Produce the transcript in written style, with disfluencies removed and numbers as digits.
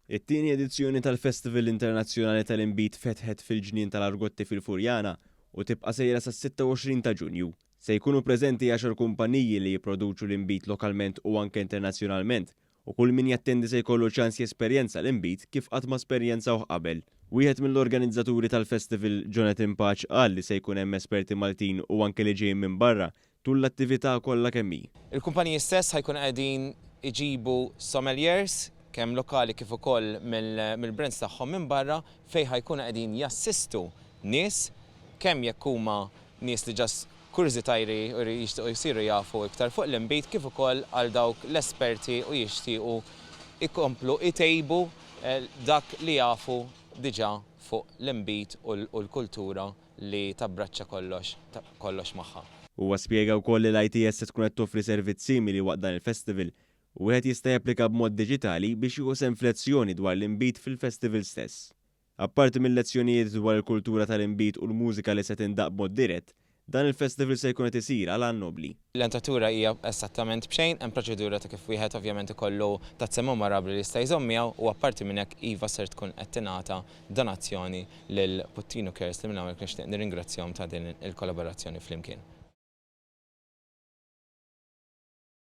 It-tieni edizzjoni tal-Festival Internazzjonali tal-Inbit fetħet fil-ġnien tal-Argotti fil-Furjana u tibqa' sejra sas-26 ta' Ġunju. Se jkunu preżenti 10 kumpaniji li jipproduċu l-inbit lokalment u anke internazzjonalment u kull min jattendi se jkollu ċans jesperjenza l-inbit kif qatt ma sperjenzawh qabel. Wieħed mill-organizzaturi tal-festival, Jonathan Paċ, qal li se jkun hemm esperti Maltin u anke li ġejjin minn barra tul l-attività kollha kemm hi. Il-kumpaniji stess ħajkun qegħdin iġibu sommeliers kemm lokali kif ukoll mill-brands tagħhom minn barra fejn ħajkunu qegħdin jassistu nies kemm jekk huma nies li ġas kurżitajri u jixtiequ jsiru jafu iktar fuq l-inbit kif ukoll għal dawk l-esperti u jixtiequ ikomplu itejbu dak li jafu diġà fuq l-inbit u l-kultura li tabbraċċa kollox magħha. Huwa spjega wkoll li l-ITS se tkun qed toffri servizz simili waqt dan il-festival u wieħed jista' japplika b'mod diġitali biex jieħu sem lezzjoni dwar l-inbit fil-festival stess. Apparti mill-lezzjonijiet dwar il-kultura tal-inbit u l-mużika li se tindaq b'mod dirett, dan il-festival se jkun qed isir għal nobli. L-entratura hija esattament b'xejn, hemm proċedura ta' kif wieħed ovvjament ikollu tazzemmu marabli li jista' jżomm miegħu u apparti minn hekk iva ser tkun qed tingħata donazzjoni lil Puttino Cares li minn hawnhekk nixtieq nirringrazzjahom ta' din il-kollaborazzjoni flimkien.